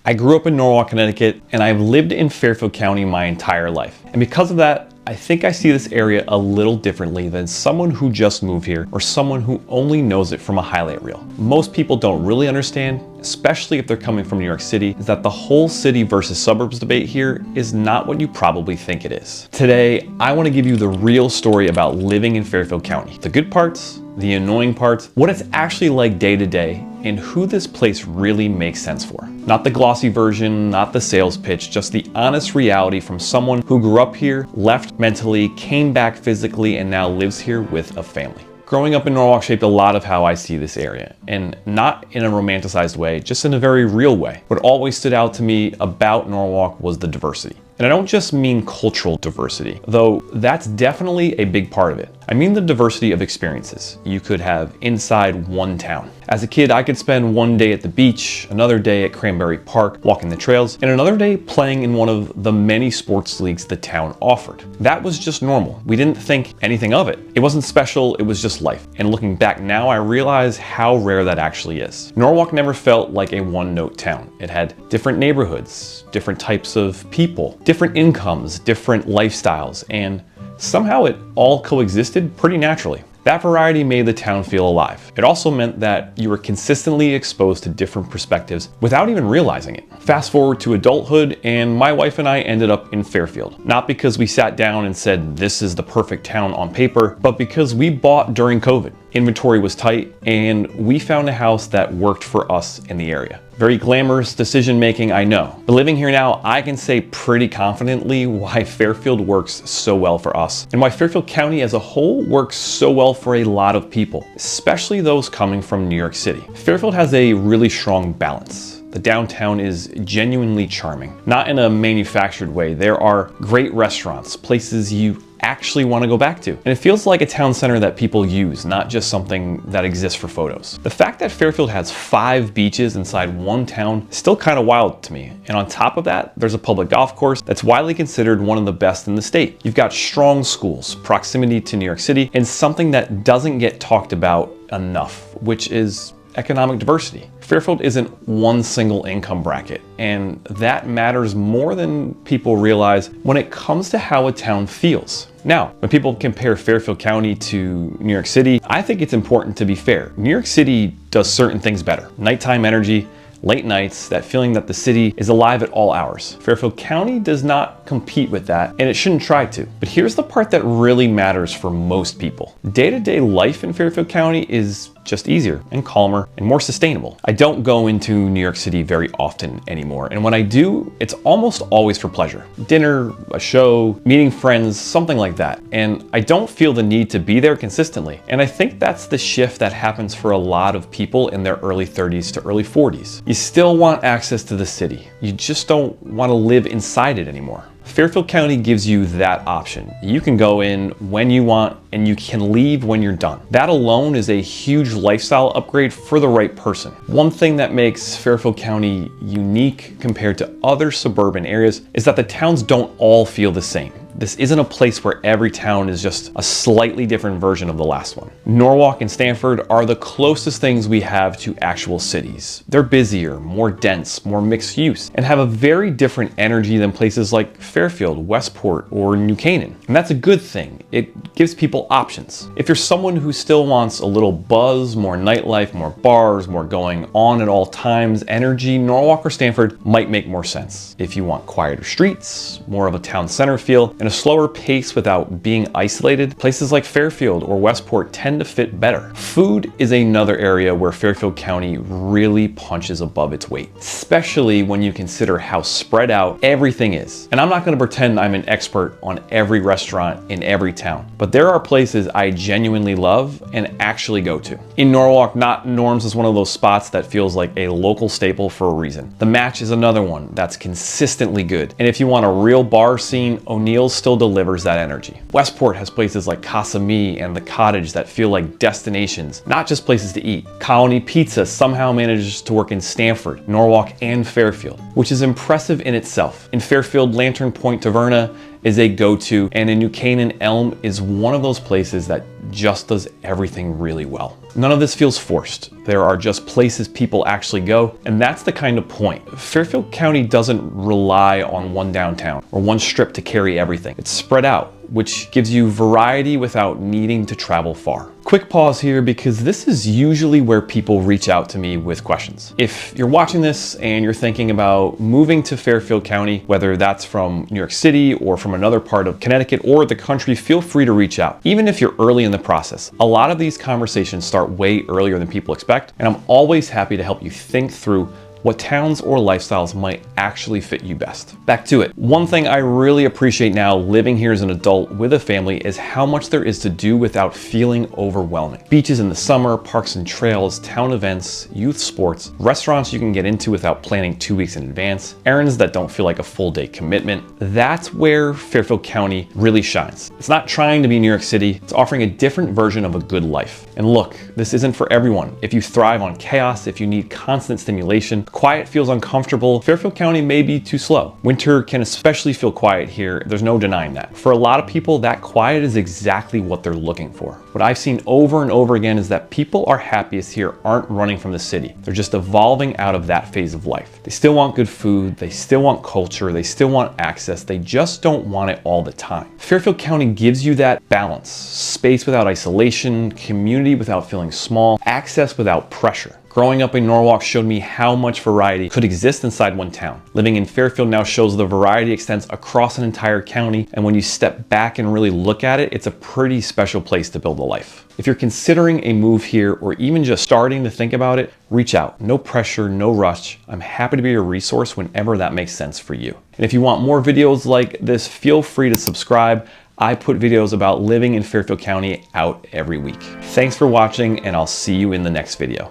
I grew up in Norwalk, Connecticut, and I've lived in Fairfield County my entire life. And because of that, I think I see this area a little differently than someone who just moved here or someone who only knows it from a highlight reel. Most people don't really understand, especially if they're coming from New York City, is that the whole city versus suburbs debate here is not what you probably think it is. Today, I want to give you the real story about living in Fairfield County. The good parts, the annoying parts, what it's actually like day to day, and who this place really makes sense for. Not the glossy version, not the sales pitch, just the honest reality from someone who grew up here, left mentally, came back physically, and now lives here with a family. Growing up in Norwalk shaped a lot of how I see this area, and not in a romanticized way, just in a very real way. What always stood out to me about Norwalk was the diversity. And I don't just mean cultural diversity, though that's definitely a big part of it. I mean the diversity of experiences you could have inside one town. As a kid, I could spend one day at the beach, another day at Cranberry Park walking the trails, and another day playing in one of the many sports leagues the town offered. That was just normal. We didn't think anything of it. It wasn't special, it was just life. And looking back now, I realize how rare that actually is. Norwalk never felt like a one-note town. It had different neighborhoods, different types of people, different incomes, different lifestyles, and somehow it all coexisted pretty naturally. That variety made the town feel alive. It also meant that you were consistently exposed to different perspectives without even realizing it. Fast forward to adulthood, and my wife and I ended up in Fairfield. Not because we sat down and said this is the perfect town on paper, but because we bought during COVID. Inventory was tight, and we found a house that worked for us in the area. Very glamorous decision making, I know. But living here now, I can say pretty confidently why Fairfield works so well for us, and why Fairfield County as a whole works so well for a lot of people, especially those coming from New York City. Fairfield has a really strong balance. The downtown is genuinely charming. Not in a manufactured way. There are great restaurants, places you actually want to go back to. And it feels like a town center that people use, not just something that exists for photos. The fact that Fairfield has 5 beaches inside one town is still kind of wild to me. And on top of that, there's a public golf course that's widely considered one of the best in the state. You've got strong schools, proximity to New York City, and something that doesn't get talked about enough, which is economic diversity. Fairfield isn't one single income bracket, and that matters more than people realize when it comes to how a town feels. Now, when people compare Fairfield County to New York City, I think it's important to be fair. New York City does certain things better. Nighttime energy, late nights, that feeling that the city is alive at all hours. Fairfield County does not compete with that, and it shouldn't try to. But here's the part that really matters for most people. Day-to-day life in Fairfield County is just easier and calmer and more sustainable. I don't go into New York City very often anymore, and when I do, it's almost always for pleasure. Dinner, a show, meeting friends, something like that. And I don't feel the need to be there consistently. And I think that's the shift that happens for a lot of people in their early 30s to early 40s. You still want access to the city. You just don't want to live inside it anymore. Fairfield County gives you that option. You can go in when you want and you can leave when you're done. That alone is a huge lifestyle upgrade for the right person. One thing that makes Fairfield County unique compared to other suburban areas is that the towns don't all feel the same. This isn't a place where every town is just a slightly different version of the last one. Norwalk and Stamford are the closest things we have to actual cities. They're busier, more dense, more mixed use, and have a very different energy than places like Fairfield, Westport, or New Canaan. And that's a good thing. It gives people options. If you're someone who still wants a little buzz, more nightlife, more bars, more going on at all times, energy, Norwalk or Stamford might make more sense. If you want quieter streets, more of a town center feel, and a slower pace without being isolated, places like Fairfield or Westport tend to fit better. Food is another area where Fairfield County really punches above its weight, especially when you consider how spread out everything is. And I'm not going to pretend I'm an expert on every restaurant in every town, but there are places I genuinely love and actually go to. In Norwalk, Not Norms is one of those spots that feels like a local staple for a reason. The Match is another one that's consistently good. And if you want a real bar scene, O'Neill's still delivers that energy. Westport has places like Casa Mi and The Cottage that feel like destinations, not just places to eat. Colony Pizza somehow manages to work in Stamford, Norwalk, and Fairfield, which is impressive in itself. In Fairfield, Lantern Point Taverna is a go-to, and in New Canaan, Elm is one of those places that just does everything really well. None of this feels forced. There are just places people actually go, and that's the kind of point. Fairfield County doesn't rely on one downtown or one strip to carry everything. It's spread out, which gives you variety without needing to travel far. Quick pause here because this is usually where people reach out to me with questions. If you're watching this and you're thinking about moving to Fairfield County, whether that's from New York City or from another part of Connecticut or the country, feel free to reach out. Even if you're early in the process, a lot of these conversations start way earlier than people expect, and I'm always happy to help you think through what towns or lifestyles might actually fit you best. Back to it. One thing I really appreciate now living here as an adult with a family is how much there is to do without feeling overwhelming. Beaches in the summer, parks and trails, town events, youth sports, restaurants you can get into without planning 2 weeks in advance, errands that don't feel like a full day commitment. That's where Fairfield County really shines. It's not trying to be New York City, it's offering a different version of a good life. And look, this isn't for everyone. If you thrive on chaos, if you need constant stimulation, quiet feels uncomfortable, Fairfield County may be too slow. Winter can especially feel quiet here. There's no denying that. For a lot of people, that quiet is exactly what they're looking for. What I've seen over and over again is that people are happiest here aren't running from the city. They're just evolving out of that phase of life. They still want good food, they still want culture, they still want access, they just don't want it all the time. Fairfield County gives you that balance, space without isolation, community without feeling small, access without pressure. Growing up in Norwalk showed me how much variety could exist inside one town. Living in Fairfield now shows the variety extends across an entire county, and when you step back and really look at it, it's a pretty special place to build a life. If you're considering a move here or even just starting to think about it, reach out. No pressure, no rush. I'm happy to be a resource whenever that makes sense for you. And if you want more videos like this, feel free to subscribe. I put videos about living in Fairfield County out every week. Thanks for watching, and I'll see you in the next video.